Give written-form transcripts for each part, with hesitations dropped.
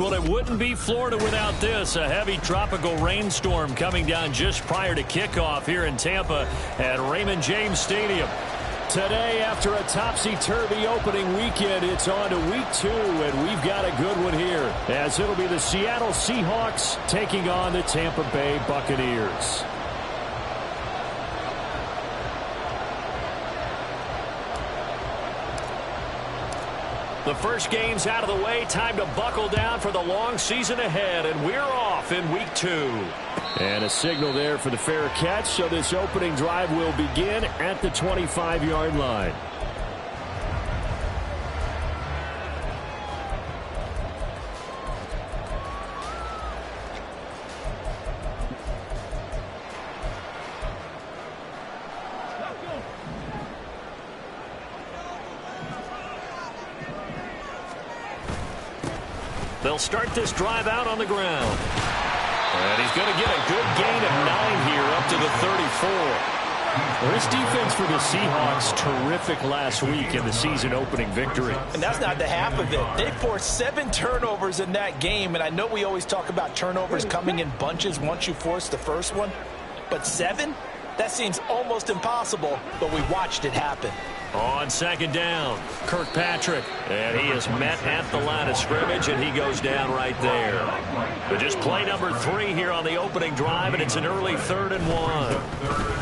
Well, it wouldn't be Florida without this. A heavy tropical rainstorm coming down just prior to kickoff here in Tampa at Raymond James Stadium. Today, after a topsy-turvy opening weekend, it's on to week 2, and we've got a good one here, as it'll be the Seattle Seahawks taking on the Tampa Bay Buccaneers. The first game's out of the way. Time to buckle down for the long season ahead, and we're off in week 2. And a signal there for the fair catch, so this opening drive will begin at the 25-yard line. They'll start this drive out on the ground. And he's going to get a good gain of 9 here up to the 34. Well, this defense for the Seahawks, terrific last week in the season-opening victory. And that's not the half of it. They forced 7 turnovers in that game, and I know we always talk about turnovers coming in bunches once you force the first one. But 7? That seems almost impossible, but we watched it happen. On second down, Kirkpatrick, and he is met at the line of scrimmage, and he goes down right there. But just play number 3 here on the opening drive, and it's an early 3rd and 1.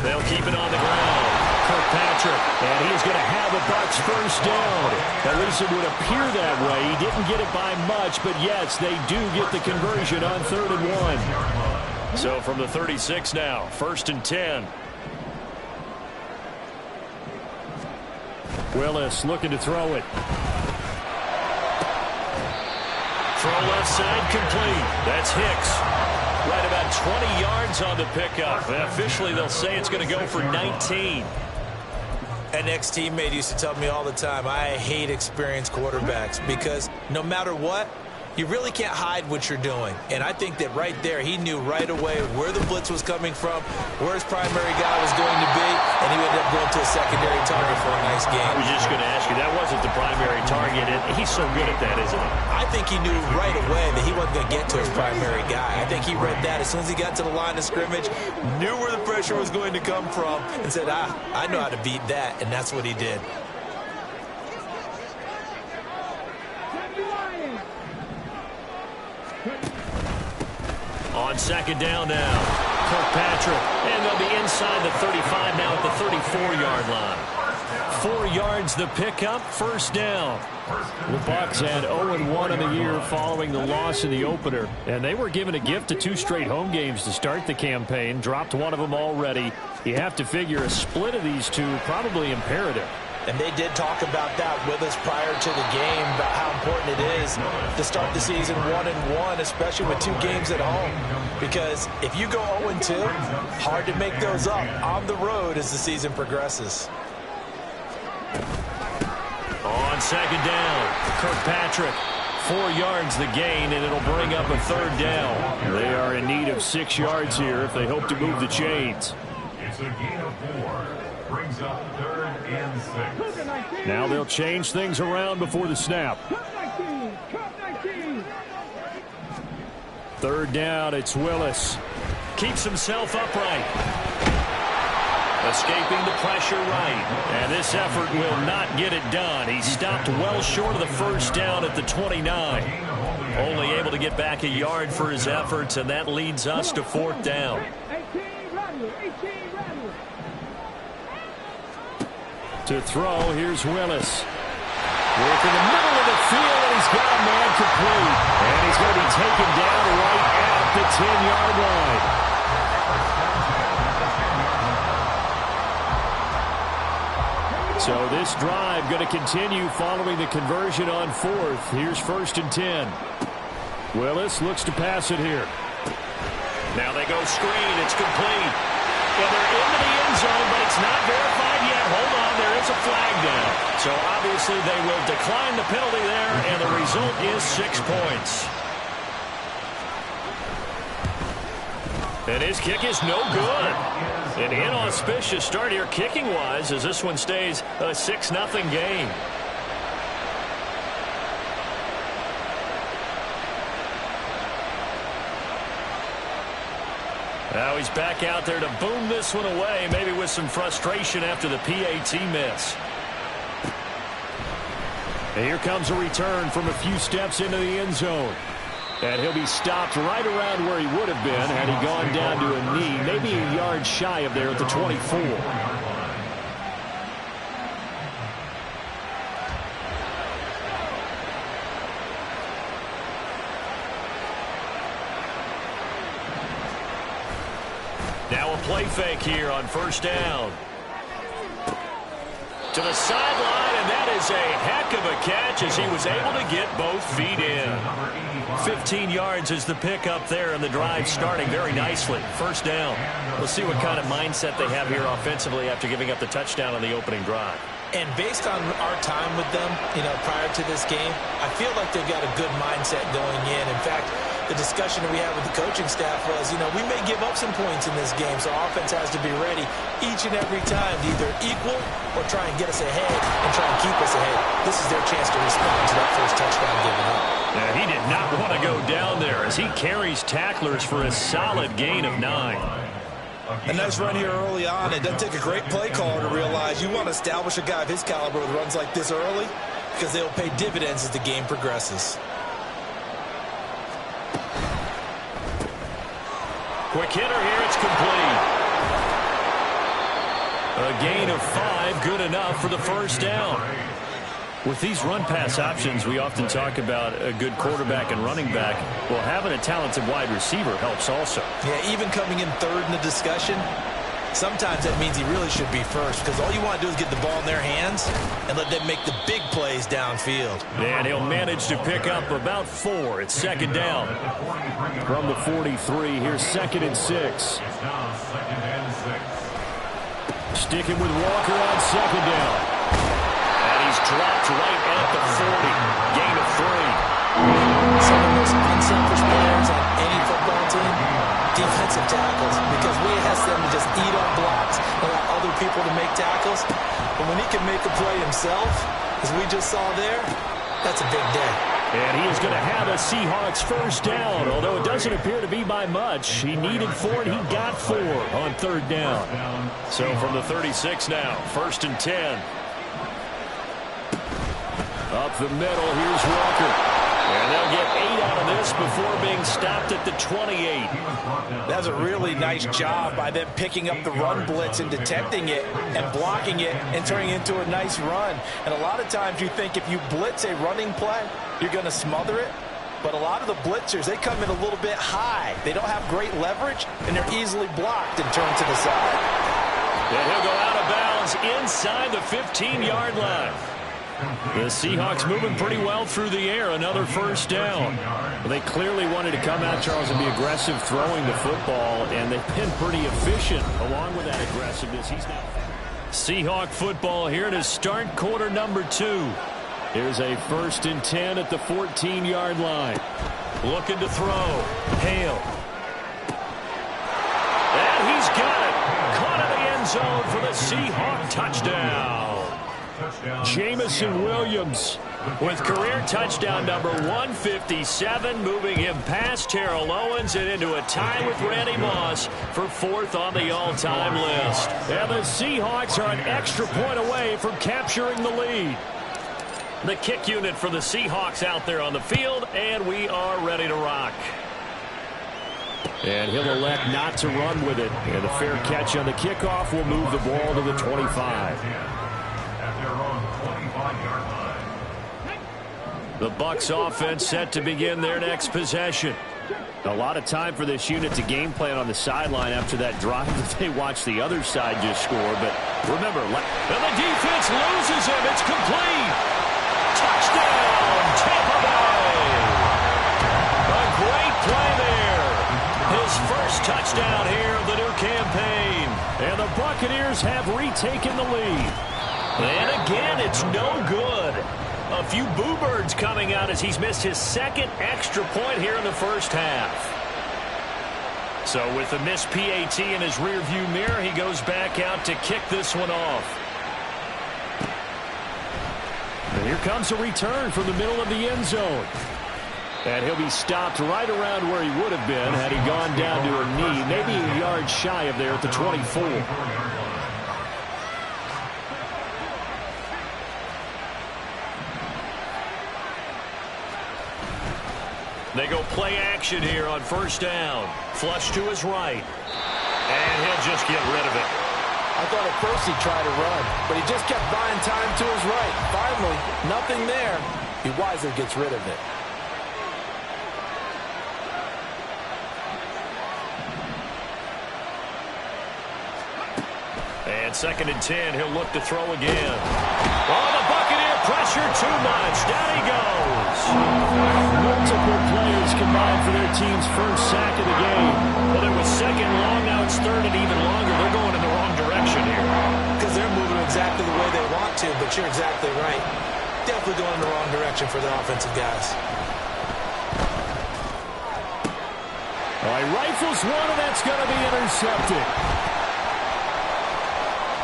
They'll keep it on the ground. Kirkpatrick, and he's going to have the Bucs first down. At least it would appear that way. He didn't get it by much, but yes, they do get the conversion on 3rd and 1. So from the 36 now, 1st and 10. Willis looking to throw it. Throw left side complete. That's Hicks. Right about 20 yards on the pickup. And officially they'll say it's going to go for 19. An ex-teammate used to tell me all the time, I hate experienced quarterbacks because no matter what, you really can't hide what you're doing. And I think that right there, he knew right away where the blitz was coming from, where his primary guy was going to be, and he ended up going to a secondary target for a nice game. I was just going to ask you, that wasn't the primary target, and he's so good at that, isn't he? I think he knew right away that he wasn't going to get to his primary guy. I think he read that as soon as he got to the line of scrimmage, knew where the pressure was going to come from, and said, I know how to beat that, and that's what he did. On second down now, Kirkpatrick, and they'll be inside the 35 now at the 34-yard line. 4 yards the pickup, first down. The Bucs had 0-1 on the year following the loss in the opener, and they were given a gift of 2 straight home games to start the campaign, dropped one of them already. You have to figure a split of these 2 probably imperative. And they did talk about that with us prior to the game, about how important it is to start the season 1-1, especially with 2 games at home. Because if you go 0-2, hard to make those up on the road as the season progresses. On second down, Kirkpatrick. 4 yards the gain, and it'll bring up a 3rd down. They are in need of 6 yards here if they hope to move the chains. It's a gain of 4. Brings up 3rd and 6. Now they'll change things around before the snap. 3rd down, it's Willis. Keeps himself upright. Escaping the pressure right. And this effort will not get it done. He stopped well short of the first down at the 29. Only able to get back a yard for his efforts, and that leads us to 4th down. To throw, here's Willis. Work in the middle of the field, and he's got a man complete. And he's going to be taken down right at the 10-yard line. So this drive going to continue following the conversion on 4th. Here's 1st and 10. Willis looks to pass it here. Now they go screen. It's complete. And they're into the end zone, but it's not verified yet. Hold on, there is a flag down. So obviously they will decline the penalty there, and the result is 6 points. And his kick is no good. An inauspicious start here kicking-wise as this one stays a 6-0 game. Now he's back out there to boom this one away, maybe with some frustration after the PAT miss. And here comes a return from a few steps into the end zone. And he'll be stopped right around where he would have been had he gone down to a knee, maybe a yard shy of there at the 24. Now a play fake here on first down. To the sideline, and that is a heck of a catch as he was able to get both feet in. 15 yards is the pickup there, and the drive starting very nicely. First down. We'll see what kind of mindset they have here offensively after giving up the touchdown on the opening drive. And based on our time with them, prior to this game, I feel like they've got a good mindset going in. In fact, the discussion that we had with the coaching staff was, we may give up some points in this game, so our offense has to be ready each and every time to either equal or try and get us ahead and try and keep us ahead. This is their chance to respond to that first touchdown given up. Yeah, he did not want to go down there as he carries tacklers for a solid gain of 9. A nice run here early on. It doesn't take a great play caller to realize you want to establish a guy of his caliber with runs like this early because they'll pay dividends as the game progresses. Quick hitter here, it's complete. A gain of 5, good enough for the first down. With these run-pass options, we often talk about a good quarterback and running back. Well, having a talented wide receiver helps also. Yeah, even coming in third in the discussion, sometimes that means he really should be first because all you want to do is get the ball in their hands and let them make the big plays downfield. And he'll manage to pick up about 4. It's second down. From the 43, here's 2nd and 6. Sticking with Walker on second down. He's dropped right at the 40. Gain of 3. Some of the most unselfish players on any football team, defensive tackles, because we ask them to just eat on blocks and allow other people to make tackles. But when he can make a play himself, as we just saw there, that's a big day. And he is going to have a Seahawks first down, although it doesn't appear to be by much. He needed 4, and he got 4 on third down. So from the 36 now, 1st and 10. Up the middle, here's Walker. And they'll get 8 out of this before being stopped at the 28. That's a really nice job by them picking up the run blitz and detecting it and blocking it and turning it into a nice run. And a lot of times you think if you blitz a running play, you're going to smother it. But a lot of the blitzers, they come in a little bit high. They don't have great leverage, and they're easily blocked and turned to the side. And he'll go out of bounds inside the 15-yard line. The Seahawks moving pretty well through the air. Another first down. Well, they clearly wanted to come out, Charles, and be aggressive throwing the football, and they've been pretty efficient along with that aggressiveness. He's now Seahawk football here to start quarter number 2. Here's a 1st and 10 at the 14-yard line. Looking to throw. Hale. And he's got it. Caught in the end zone for the Seahawk touchdown. Jamison Williams with career touchdown number 157, moving him past Terrell Owens and into a tie with Randy Moss for 4th on the all-time list. And the Seahawks are an extra point away from capturing the lead. The kick unit for the Seahawks out there on the field, and we are ready to rock. And he'll elect not to run with it. And a fair catch on the kickoff will move the ball to the 25. The Bucs offense set to begin their next possession. A lot of time for this unit to game plan on the sideline after that drive that they watched the other side just score. But remember, and the defense loses him. It's complete. Touchdown, Tampa Bay. A great play there. His first touchdown here of the new campaign. And the Buccaneers have retaken the lead. And again, it's no good. A few boo birds coming out as he's missed his 2nd extra point here in the first half. So with the missed PAT in his rearview mirror, he goes back out to kick this one off. And here comes a return from the middle of the end zone. And he'll be stopped right around where he would have been had he gone down to a knee, maybe a yard shy of there at the 24. They go play action here on first down. Flush to his right. And he'll just get rid of it. I thought at first he'd try to run, but he just kept buying time to his right. Finally, nothing there. He wisely gets rid of it. And 2nd and 10, he'll look to throw again. Oh, the Buccaneer pressure too much. Down he goes. Multiple players combined for their team's first sack of the game. Well, it was second long, now it's third and even longer. They're going in the wrong direction here. Because they're moving exactly the way they want to, but you're exactly right. Definitely going in the wrong direction for the offensive guys. All right, rifles one, and that's going to be intercepted.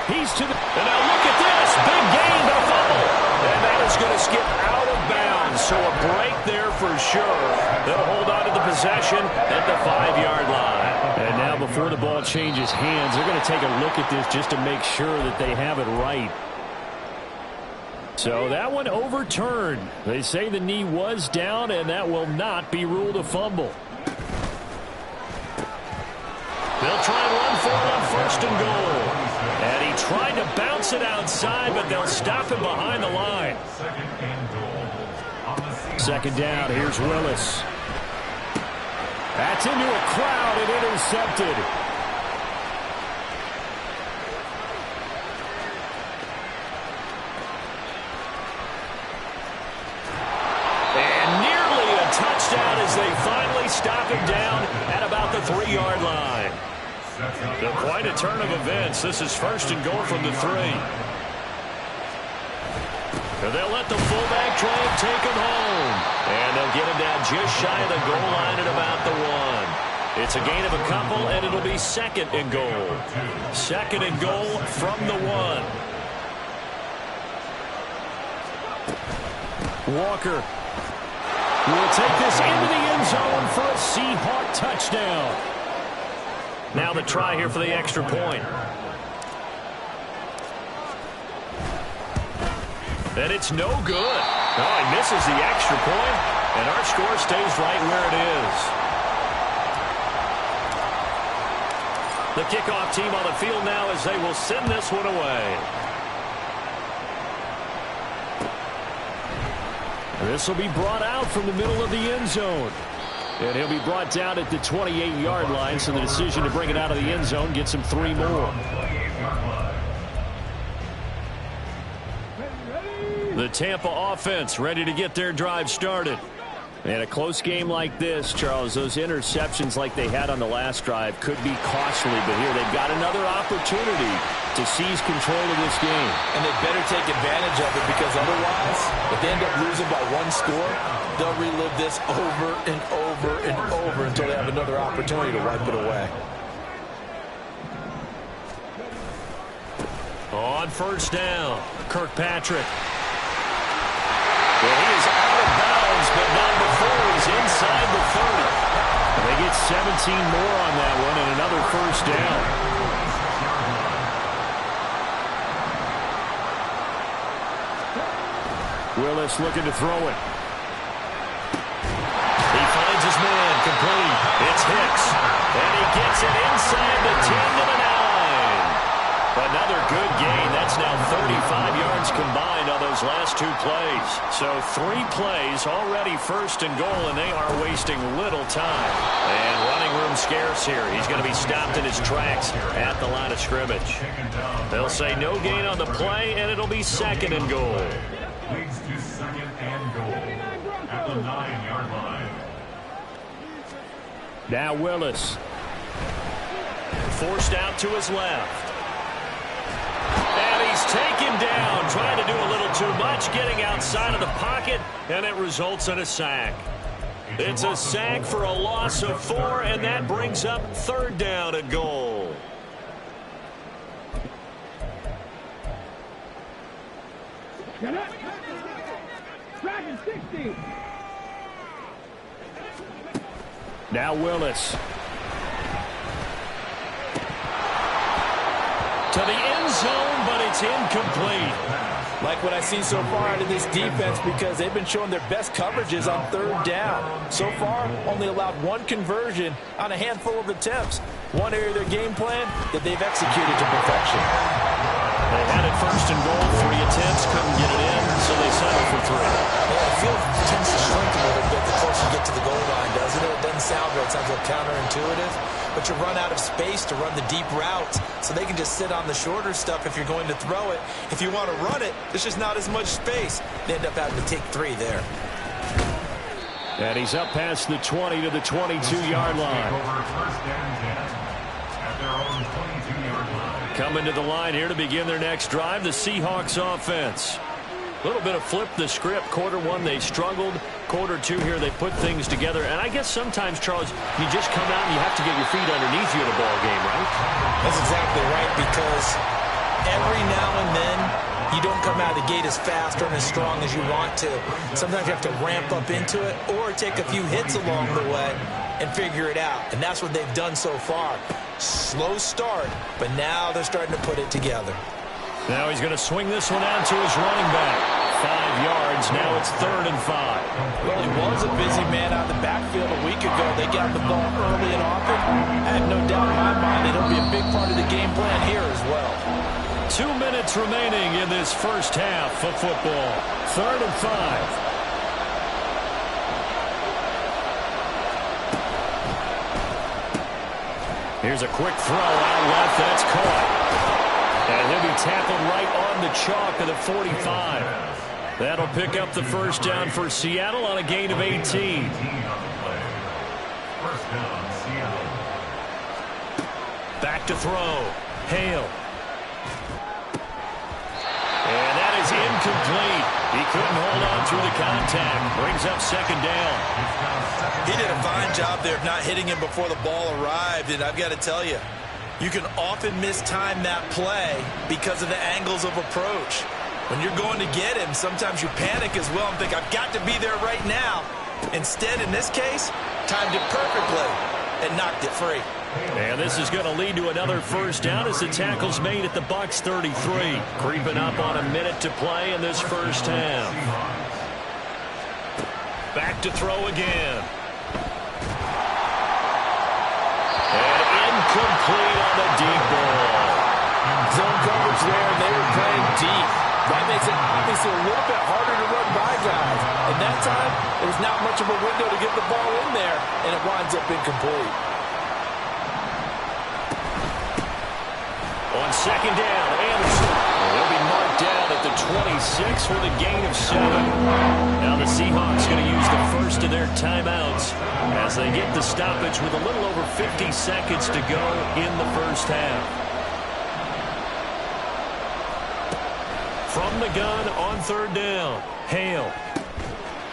He's to the... And now look at this. Big gain, but a fumble. And that is going to skip out of bounds. So a break there for sure. They'll hold on to the possession at the 5-yard line. And now before the ball changes hands, they're going to take a look at this just to make sure that they have it right. So that one overturned. They say the knee was down, and that will not be ruled a fumble. They'll try and run for it on 1st and goal. And he tried to bounce it outside, but they'll stop him behind the line. 2nd down, here's Willis. That's into a crowd and intercepted. And nearly a touchdown as they finally stop him down at about the 3-yard line. So quite a turn of events. This is 1st and goal from the 3. And they'll let the fullback try and take him home. And they'll get him down just shy of the goal line at about the 1. It's a gain of a couple, and it'll be 2nd and goal. 2nd and goal from the 1. Walker will take this into the end zone for a Seahawk touchdown. Now the try here for the extra point. And it's no good. Oh, he misses the extra point, and our score stays right where it is. The kickoff team on the field now as they will send this one away. This will be brought out from the middle of the end zone. And he'll be brought down at the 28-yard line, so the decision to bring it out of the end zone gets him 3 more. The Tampa offense ready to get their drive started. And a close game like this, Charles, those interceptions like they had on the last drive could be costly. But here they've got another opportunity to seize control of this game. And they better take advantage of it, because otherwise, if they end up losing by 1 score, they'll relive this over and over and over until they have another opportunity to wipe it away. On 1st down, Kirkpatrick. Well, he is out of bounds, but not before he's inside the 30. They get 17 more on that one and another 1st down. Willis looking to throw it. He finds his man, complete. It's Hicks, and he gets it inside the 10 to the 9. Another good gain. That's now 35 yards combined on those last 2 plays. So 3 plays, already 1st and goal, and they are wasting little time. And running room scarce here. He's going to be stopped in his tracks at the line of scrimmage. They'll say no gain on the play, and it'll be 2nd and goal. Leads to 2nd and goal at the 9-yard line. Now Willis. Forced out to his left. And he's taken down, trying to do a little too much, getting outside of the pocket, and it results in a sack. It's a sack for a loss of 4, and that brings up 3rd down and goal. Dragon 60. Now Willis. To the end zone, but it's incomplete. Like what I see so far out of this defense, because they've been showing their best coverages on third down. So far, only allowed one conversion on a handful of attempts. One area of their game plan that they've executed to perfection. They had it first and goal, 3 attempts, couldn't get it in, so they settled for 3. Yeah, the field tends to shrink a little bit the closer you get to the goal line, doesn't it? It doesn't sound right. It sounds a little counterintuitive. But you run out of space to run the deep routes, so they can just sit on the shorter stuff if you're going to throw it. If you want to run it, there's just not as much space. They end up having to take 3 there. And he's up past the 20 to the 22-yard line. Coming to the line here to begin their next drive, the Seahawks offense. A little bit of flip the script. Quarter 1, they struggled. Quarter 2 here, they put things together. And I guess sometimes, Charles, you just come out and you have to get your feet underneath you in a ball game, right? That's exactly right, because every now and then you don't come out of the gate as fast or as strong as you want to. Sometimes you have to ramp up into it or take a few hits along the way and figure it out. And that's what they've done so far. Slow start, but now they're starting to put it together. Now he's going to swing this one out to his running back. 5 yards. Now it's 3rd and 5. Well, he was a busy man out of the backfield a week ago. They got the ball early and often. I have no doubt in my mind that it'll be a big part of the game plan here as well. 2 minutes remaining in this first half of football. 3rd and 5. Here's a quick throw out left. That's caught. And he'll be tackled right on the chalk of the 45. That'll pick up the first down for Seattle on a gain of 18. First down, Seattle. Back to throw. Hale. And that is incomplete. He couldn't hold on through the contact. Brings up 2nd down. He did a fine job there of not hitting him before the ball arrived, and I've got to tell you, you can often mistime that play because of the angles of approach. When you're going to get him, sometimes you panic as well and think, I've got to be there right now. Instead, in this case, timed it perfectly and knocked it free. And this is going to lead to another first down as the tackle's made at the Bucs 33. Creeping up on a minute to play in this first half. Back to throw again. And incomplete on the deep ball. Zone coverage there, and they were playing deep. That makes it obviously a little bit harder to run by guys. And that time, there was not much of a window to get the ball in there, and it winds up incomplete. On 2nd down, Anderson. He'll be marked down at the 26 with a gain of 7. Now the Seahawks going to use the first of their timeouts as they get the stoppage with a little over 50 seconds to go in the first half. From the gun on 3rd down, Hale.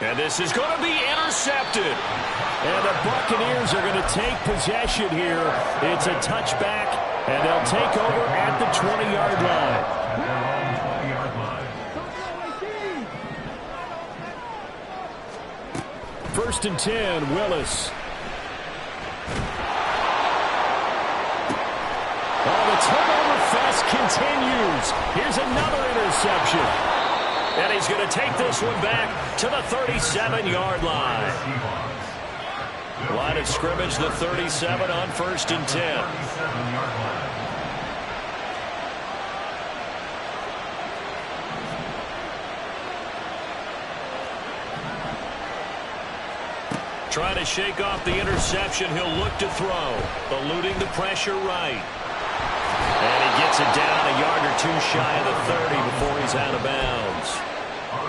And this is going to be intercepted. And the Buccaneers are going to take possession here. It's a touchback, and they'll take over at the 20-yard line. 20-yard line. 1st and 10, Willis. Oh, the turnover fest continues. Here's another interception. And he's going to take this one back to the 37-yard line. Line of scrimmage, the 37 on 1st and 10. 37-yard line. Trying to shake off the interception. He'll look to throw. Eluding the pressure right. And he gets it down a yard or 2 shy of the 30 before he's out of bounds.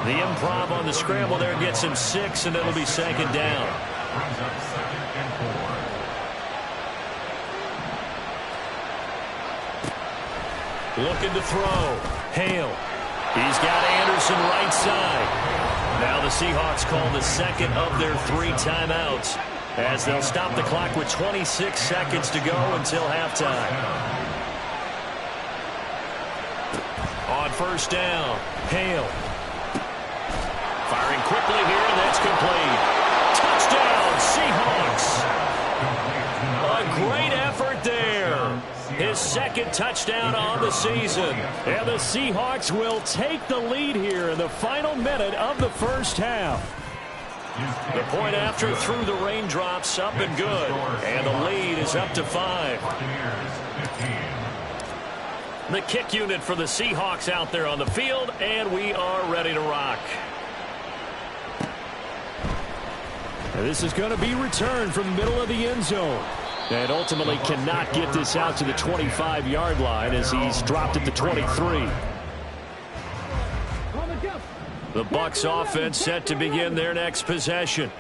The improv on the scramble there gets him 6, and it'll be 2nd down. Brings up 2nd and 4. Looking to throw. Hale. He's got Anderson right side. Now the Seahawks call the 2nd of their 3 timeouts as they'll stop the clock with 26 seconds to go until halftime. On 1st down, Hale. Firing quickly here, and that's complete. Touchdown, Seahawks. great effort there. His second touchdown on the season. And the Seahawks will take the lead here in the final minute of the first half. The point after through the raindrops, up and good. And the lead is up to 5. The kick unit for the Seahawks out there on the field, and we are ready to rock. And this is going to be returned from the middle of the end zone. And ultimately cannot get this out to the 25-yard line as he's dropped at the 23. The Bucs offense set to begin their next possession.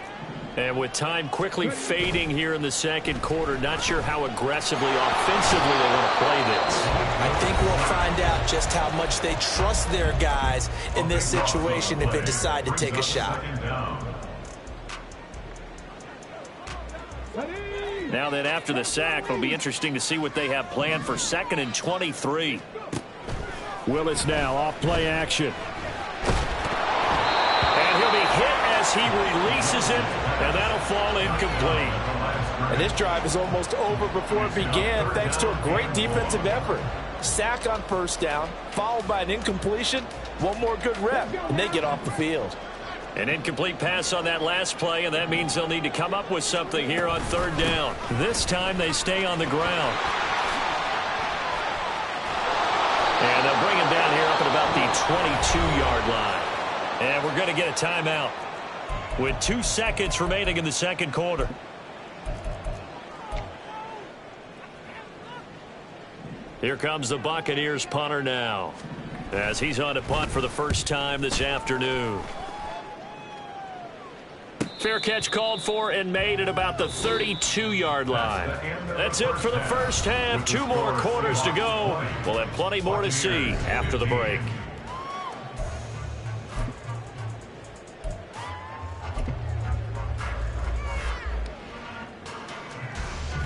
And with time quickly fading here in the second quarter, not sure how aggressively, offensively they want to play this. I think we'll find out just how much they trust their guys in this situation if they decide to take a shot. Now then, after the sack, it'll be interesting to see what they have planned for 2nd and 23. Willis now off play action. And he'll be hit as he releases it, and that'll fall incomplete. And this drive is almost over before it began thanks to a great defensive effort. Sack on first down, followed by an incompletion, one more good rep, and they get off the field. An incomplete pass on that last play, and that means they'll need to come up with something here on 3rd down. This time they stay on the ground. And they'll bring him down here up at about the 22-yard line. And we're going to get a timeout with 2 seconds remaining in the second quarter. Here comes the Buccaneers punter now, as he's on to punt for the first time this afternoon. Fair catch called for and made at about the 32-yard line. That's it for the first half. 2 more quarters to go. We'll have plenty more to see after the break.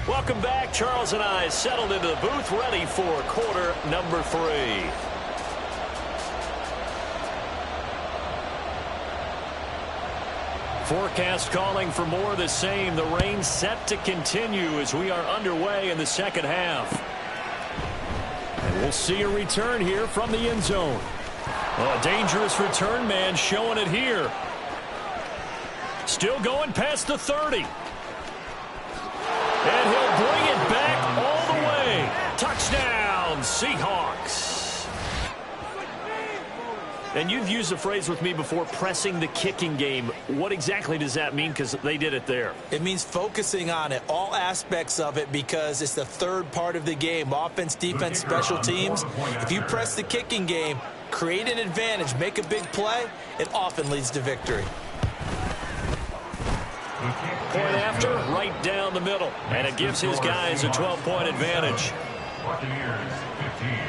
Welcome back. Charles and I settled into the booth, ready for quarter number 3. Forecast calling for more of the same. The rain set to continue as we are underway in the second half. And we'll see a return here from the end zone. A dangerous return man showing it here. Still going past the 30. And he'll bring it back all the way. Touchdown, Seahawks. And you've used the phrase with me before, pressing the kicking game. What exactly does that mean? Because they did it there. It means focusing on it, all aspects of it, because it's the third part of the game. Offense, defense, special teams. If you press the kicking game, create an advantage, make a big play, it often leads to victory. Point after, right down the middle. And it gives his guys a 12-point advantage. Buccaneers 15.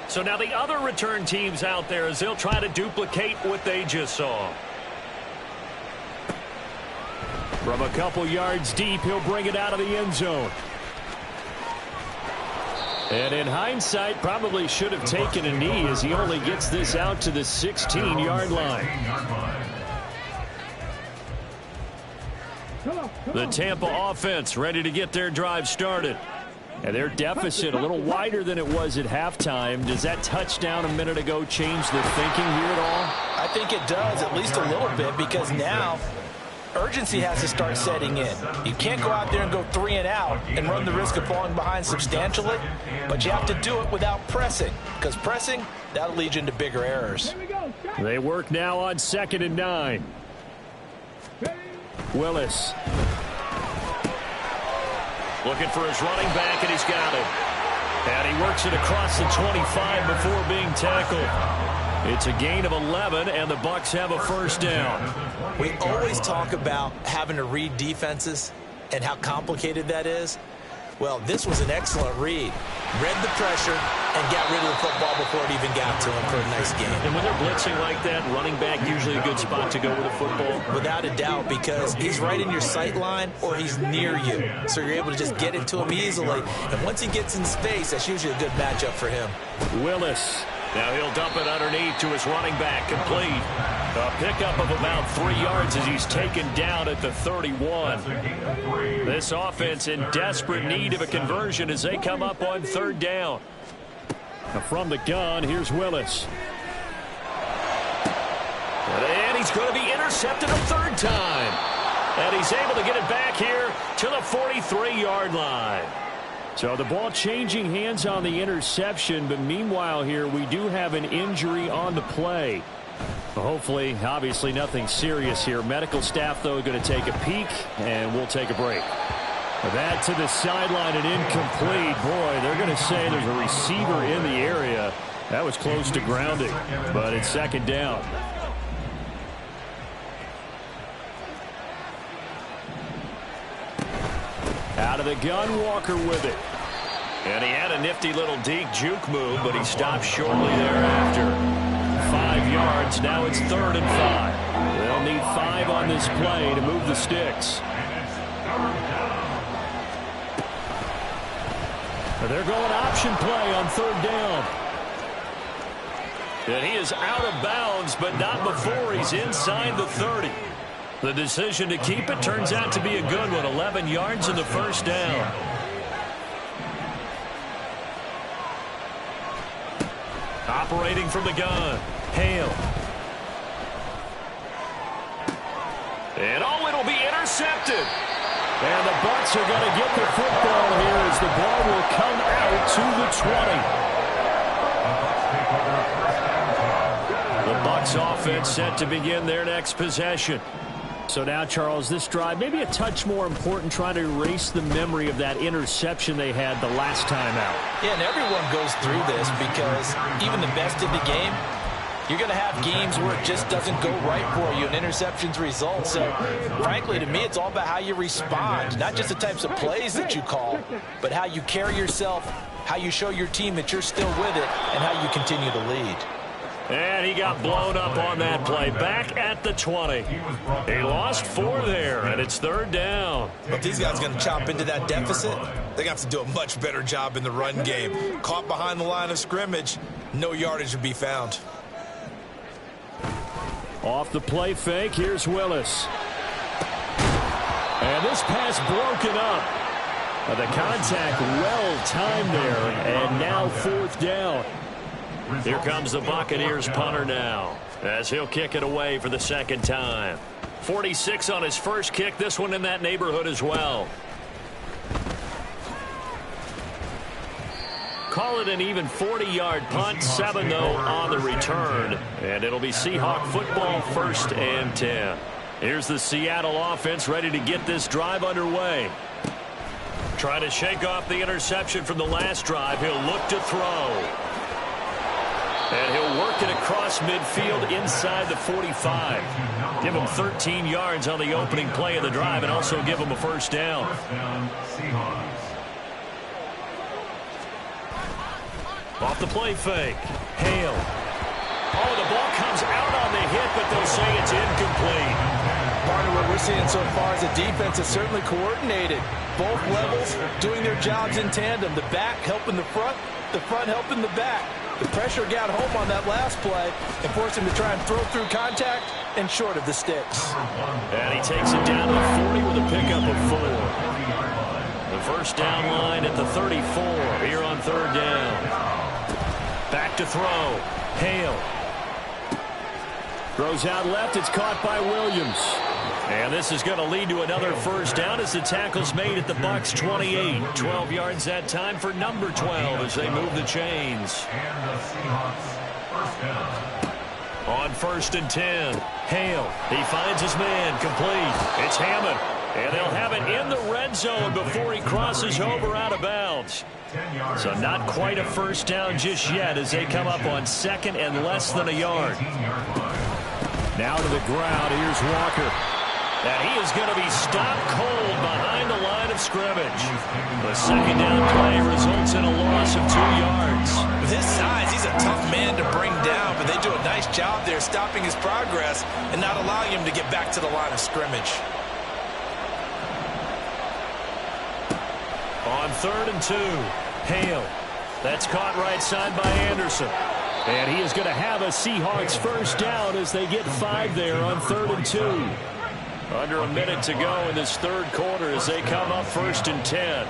So now the other return teams out there as they'll try to duplicate what they just saw. From a couple yards deep, he'll bring it out of the end zone. And in hindsight, probably should have taken a knee as he only gets this out to the 16-yard line. The Tampa offense ready to get their drive started. And their deficit a little wider than it was at halftime. Does that touchdown a minute ago change their thinking here at all? I think it does, at least a little bit, because now urgency has to start setting in. You can't go out there and go 3 and out and run the risk of falling behind substantially, but you have to do it without pressing, because pressing, that'll lead you into bigger errors. They work now on 2nd and 9. Willis. Looking for his running back, and he's got it. And he works it across the 25 before being tackled. It's a gain of 11, and the Bucs have a first down. We always talk about having to read defenses and how complicated that is. Well, this was an excellent read. Read the pressure and got rid of the football before it even got to him for a nice game. And when they're blitzing like that, running back usually a good spot to go with a football? Without a doubt, because he's right in your sight line or he's near you. So you're able to just get it to him easily. And once he gets in space, that's usually a good matchup for him. Willis. Now he'll dump it underneath to his running back, complete. A pickup of about 3 yards as he's taken down at the 31. This offense in desperate need of a conversion as they come up on 3rd down. Now from the gun, here's Willis. And he's going to be intercepted a 3rd time. And he's able to get it back here to the 43-yard line. So the ball changing hands on the interception, but meanwhile here we do have an injury on the play. Hopefully, obviously nothing serious here. Medical staff, though, going to take a peek, and we'll take a break. That to the sideline and incomplete. Boy, they're going to say there's a receiver in the area. That was close to grounding, but it's 2nd down. Out of the gun, Walker with it. And he had a nifty little deke juke move, but he stopped shortly thereafter. 5 yards. Now it's 3rd and 5. They'll need 5 on this play to move the sticks. They're going option play on 3rd down. And he is out of bounds, but not before he's inside the 30. The decision to keep it turns out to be a good one. 11 yards in the 1st down. Operating from the gun. Hale. And it'll be intercepted. And the Bucs are going to get the football here as the ball will come out to the 20. The Bucs offense set to begin their next possession. So now, Charles, this drive maybe a touch more important, trying to erase the memory of that interception they had the last time out. Yeah, and everyone goes through this because even the best in the game, you're going to have games where it just doesn't go right for you and interceptions result. So, frankly, to me, it's all about how you respond, not just the types of plays that you call, but how you carry yourself, how you show your team that you're still with it, and how you continue to lead. And he got blown up on that play. Back at the 20. He lost 4 there, and it's 3rd down. If these guys are going to chop into that deficit, they got to do a much better job in the run game. Caught behind the line of scrimmage, no yardage would be found. Off the play fake, here's Willis. And this pass broken up. The contact well timed there, and now 4th down. Here comes the Buccaneers punter now as he'll kick it away for the 2nd time. 46 on his first kick, this one in that neighborhood as well. Call it an even 40-yard punt, 7 though on the return. And it'll be Seahawk football, 1st and 10. Here's the Seattle offense ready to get this drive underway. Trying to shake off the interception from the last drive. He'll look to throw. And he'll work it across midfield inside the 45. Give him 13 yards on the opening play of the drive and also give him a 1st down. Off the play fake. Hale. Oh, the ball comes out on the hit, but they'll say it's incomplete. Part of what we're seeing so far is the defense is certainly coordinated. Both levels doing their jobs in tandem. The back helping the front helping the back. The pressure got home on that last play and forced him to try and throw through contact and short of the sticks. And he takes it down to the 40 with a pickup of 4. The 1st down line at the 34 here on 3rd down. Back to throw. Hale. Throws out left. It's caught by Williams. And this is going to lead to another 1st down as the tackle's made at the Bucs 28. 12 yards that time for number 12 as they move the chains. And the Seahawks 1st down. On 1st and 10, Hale. He finds his man, complete. It's Hammond. And they'll have it in the red zone before he crosses over out of bounds. So not quite a 1st down just yet as they come up on 2nd and less than a yard. Now to the ground, here's Walker. And he is going to be stopped cold behind the line line of scrimmage. The second down play results in a loss of 2 yards. With his size, he's a tough man to bring down, but they do a nice job there stopping his progress and not allowing him to get back to the line of scrimmage. On 3rd and 2, Hale. That's caught right side by Anderson. And he is going to have a Seahawks first down as they get 5 there on 3rd and 2. Under a minute to go in this third quarter as they come up 1st and 10.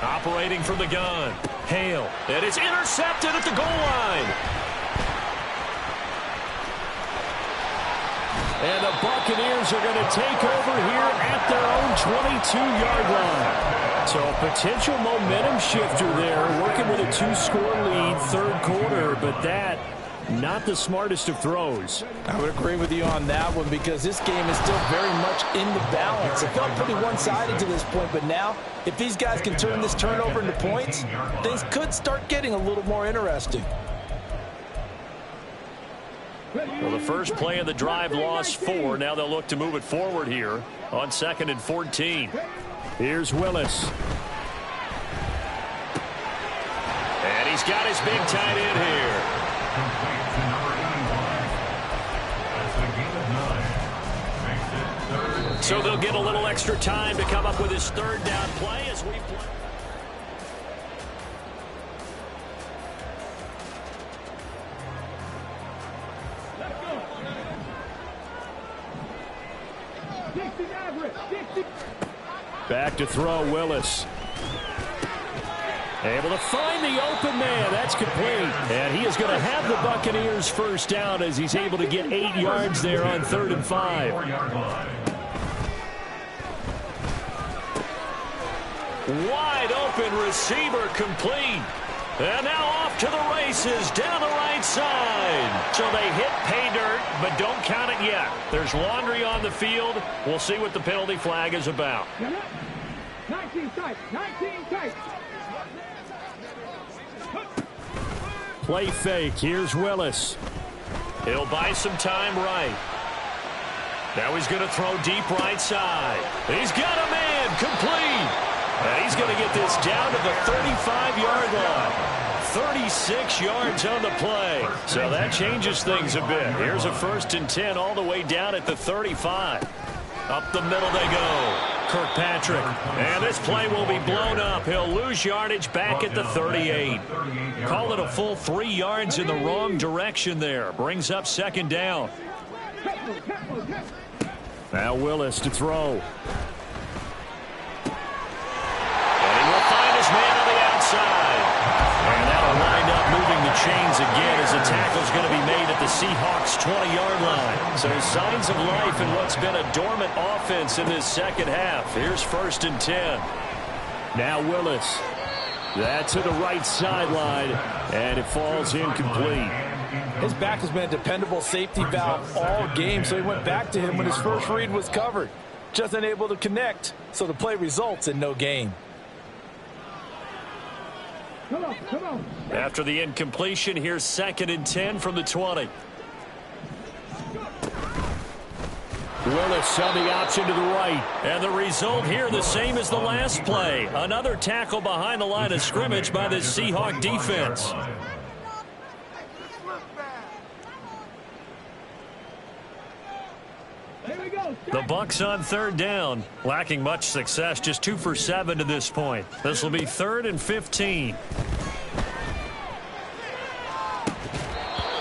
Operating from the gun, Hale. And it's intercepted at the goal line. And the Buccaneers are going to take over here at their own 22-yard line. So a potential momentum shifter there, working with a 2-score lead, third quarter, but that not the smartest of throws. I would agree with you on that one because this game is still very much in the balance. It felt pretty one-sided to this point, but now if these guys can turn this turnover into points, things could start getting a little more interesting. Well, the first play of the drive lost 4. Now they'll look to move it forward here on 2nd and 14. Here's Willis. And he's got his big tight end here. So they'll get a little extra time to come up with his third down play as we play. Back to throw, Willis. Able to find the open man. That's complete. And he is going to have the Buccaneers first down as he's able to get 8 yards there on 3rd and 5. Wide open receiver complete. And now off to the races down the right side. So they hit pay dirt, but don't count it yet. There's laundry on the field. We'll see what the penalty flag is about. 19 tight. 19 tight. Play fake. Here's Willis. He'll buy some time right. Now he's going to throw deep right side. He's got a man complete. And he's going to get this down to the 35-yard line. 36 yards on the play. So that changes things a bit. Here's a 1st and 10 all the way down at the 35. Up the middle they go. Kirkpatrick. And this play will be blown up. He'll lose yardage back at the 38. Call it a full 3 yards in the wrong direction there. Brings up 2nd down. Now Willis to throw. Man on the outside. And that'll wind up moving the chains again as the tackle's going to be made at the Seahawks' 20-yard line. So signs of life in what's been a dormant offense in this second half. Here's 1st and 10. Now Willis. That's to the right sideline, and it falls incomplete. His back has been a dependable safety valve all game, so he went back to him when his first read was covered. Just unable to connect, so the play results in no gain. Come on. After the incompletion, here's 2nd and 10 from the 20. Willis on the option to the right. And the result here the same as the last play. Another tackle behind the line of scrimmage by the Seahawk defense. The Bucs on 3rd down. Lacking much success, just 2 for 7 to this point. This will be 3rd and 15.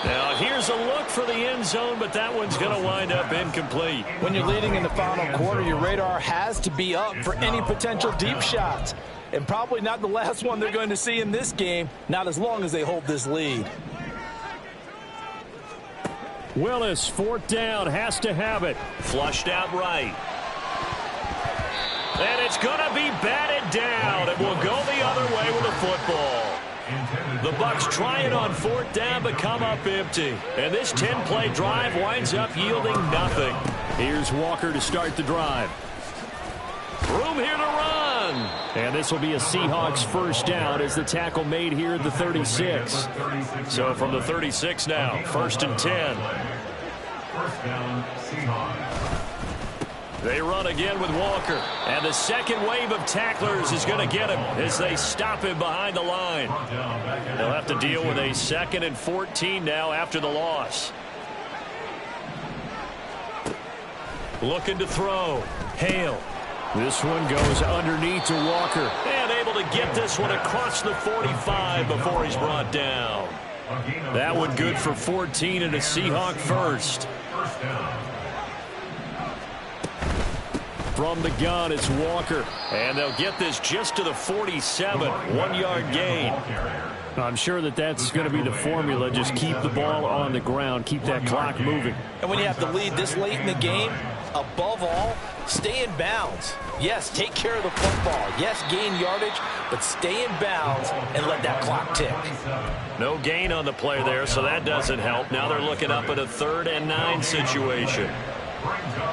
Now here's a look for the end zone, but that one's going to wind up incomplete. When you're leading in the final quarter, your radar has to be up for any potential deep shots. And probably not the last one they're going to see in this game, not as long as they hold this lead. Willis, 4th down, has to have it. Flushed out right. And it's going to be batted down. It will go the other way with the football. The Bucs try it on 4th down, but come up empty. And this 10-play drive winds up yielding nothing. Here's Walker to start the drive. Room here to run. And this will be a Seahawks first down as the tackle made here at the 36. So from the 36 now, 1st and 10. First down, Seahawks. They run again with Walker. And the second wave of tacklers is going to get him as they stop him behind the line. They'll have to deal with a 2nd and 14 now after the loss. Looking to throw. Hale. This one goes underneath to Walker. And able to get this one across the 45 before he's brought down. That one good for 14 and a Seahawk first. From the gun, it's Walker. And they'll get this just to the 47. 1-yard gain. I'm sure that's going to be the formula. Just keep the ball on the ground. Keep that clock moving. And when you have to lead this late in the game, above all, stay in bounds. Yes, take care of the football. Yes, gain yardage, but stay in bounds and let that clock tick. No gain on the play there, so that doesn't help. Now they're looking up at a 3rd and 9 situation.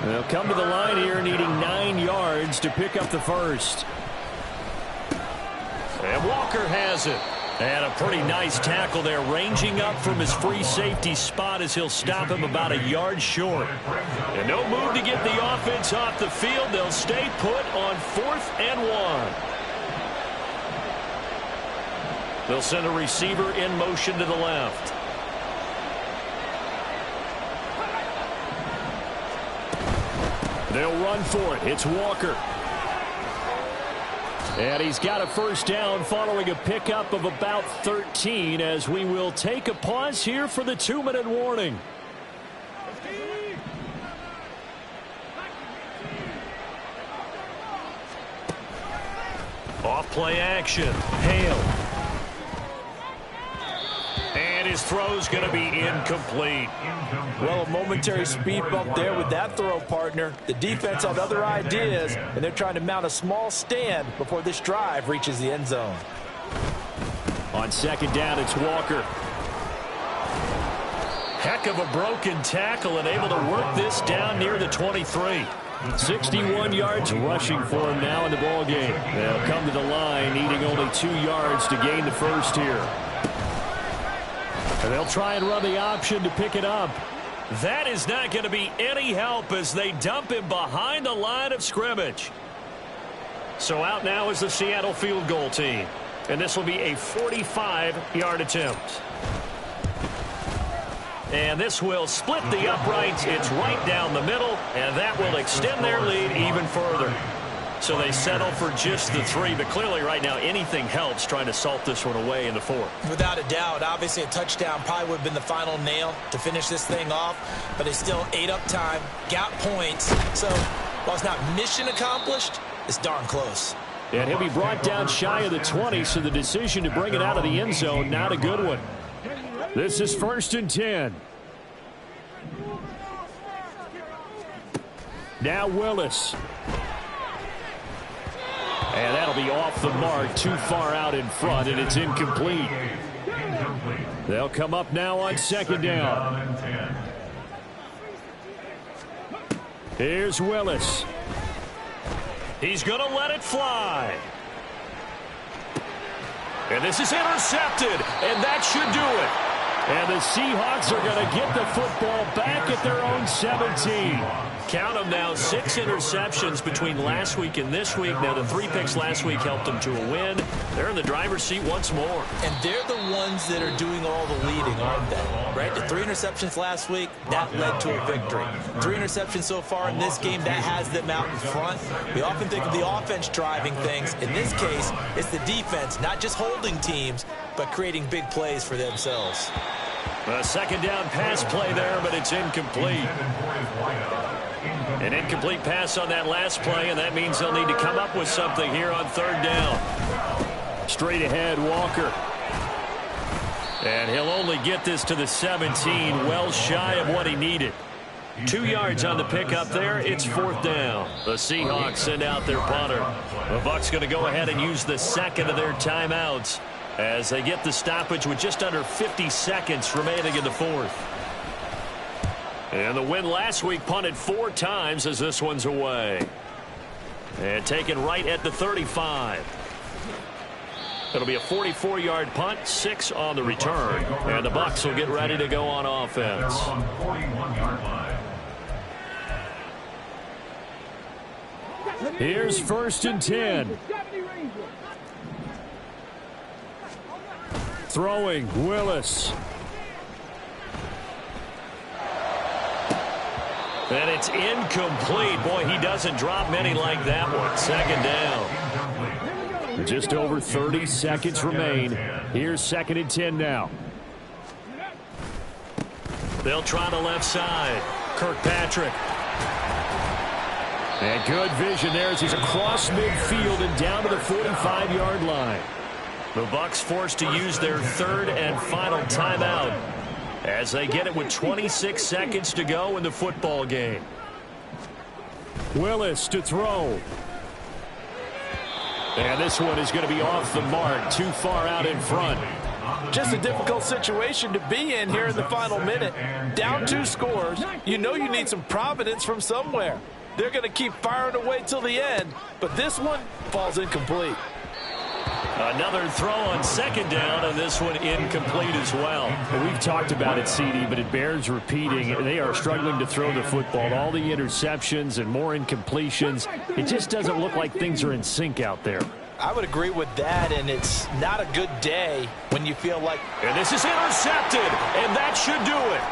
They'll come to the line here needing 9 yards to pick up the first. And Walker has it. And a pretty nice tackle there, ranging up from his free safety spot as he'll stop him about a yard short. And no move to get the offense off the field. They'll stay put on 4th and 1. They'll send a receiver in motion to the left. They'll run for it. It's Walker. And he's got a first down following a pickup of about 13 as we will take a pause here for the 2-minute warning. Off play action. Hale. And his throw's going to be incomplete. Well, a momentary speed bump there with that throw, partner. The defense had other ideas, and they're trying to mount a small stand before this drive reaches the end zone. On 2nd down, it's Walker. Heck of a broken tackle and able to work this down near the 23. 61 yards rushing for him now in the ball game. They'll come to the line needing only 2 yards to gain the first here. And they'll try and run the option to pick it up. That is not going to be any help as they dump him behind the line of scrimmage. So out now is the Seattle field goal team. And this will be a 45-yard attempt. And this will split the uprights. It's right down the middle, and that will extend their lead even further. So they settle for just the 3, but clearly right now anything helps trying to salt this one away in the 4th. Without a doubt, obviously a touchdown probably would have been the final nail to finish this thing off, but it's still ate up time, got points. So while it's not mission accomplished, it's darn close. And he'll be brought down shy of the 20, so the decision to bring it out of the end zone, not a good one. This is 1st and 10. Now Willis. And that'll be off the mark, too far out in front, and it's incomplete. They'll come up now on 2nd down. Here's Willis. He's going to let it fly. And this is intercepted, and that should do it. And the Seahawks are going to get the football back at their own 17. Count them now, 6 interceptions between last week and this week. Now, the 3 picks last week helped them to a win. They're in the driver's seat once more. And they're the ones that are doing all the leading, aren't they? Right? The 3 interceptions last week, that led to a victory. 3 interceptions so far in this game, that has them out in front. We often think of the offense driving things. In this case, it's the defense, not just holding teams, but creating big plays for themselves. A 2nd down pass play there, but it's incomplete. An incomplete pass on that last play, and that means they'll need to come up with something here on 3rd down. Straight ahead, Walker. And he'll only get this to the 17, well shy of what he needed. 2 yards on the pickup there. It's 4th down. The Seahawks send out their punter. The Bucs going to go ahead and use the 2nd of their timeouts as they get the stoppage with just under 50 seconds remaining in the 4th. And the win last week punted 4 times as this one's away. And taken right at the 35. It'll be a 44-yard punt, 6 on the return. And the Bucs will get ready to go on offense. Here's 1st and 10. Throwing, Willis. And it's incomplete. Boy, he doesn't drop many like that one. 2nd down. Just over 30 seconds remain. Here's 2nd and 10 now. They'll try the left side. Kirkpatrick. And good vision there as he's across midfield and down to the 45-yard line. The Bucs forced to use their 3rd and final timeout as they get it with 26 seconds to go in the football game. Willis to throw. And this one is going to be off the mark, too far out in front. Just a difficult situation to be in here in the final minute. Down 2 scores. You know you need some providence from somewhere. They're going to keep firing away till the end, but this one falls incomplete. Another throw on 2nd down, and this one incomplete as well. And we've talked about it, CD, but it bears repeating. They are struggling to throw the football. All the interceptions and more incompletions. It just doesn't look like things are in sync out there. I would agree with that, and it's not a good day when you feel like... And this is intercepted, and that should do it.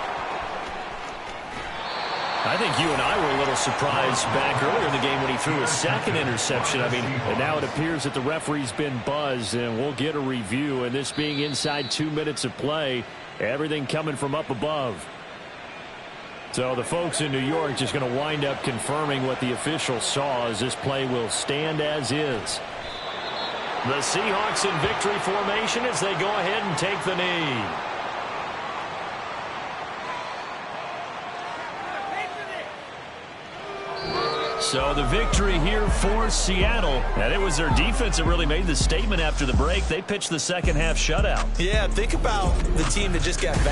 I think you and I were a little surprised back earlier in the game when he threw his 2nd interception. I mean, and now it appears that the referee's been buzzed, and we'll get a review. And this being inside 2 minutes of play, everything coming from up above. So the folks in New York just going to wind up confirming what the official saw, as this play will stand as is. The Seahawks in victory formation as they go ahead and take the knee. So the victory here for Seattle. And it was their defense that really made the statement after the break. They pitched the second half shutout. Yeah, think about the team that just got back.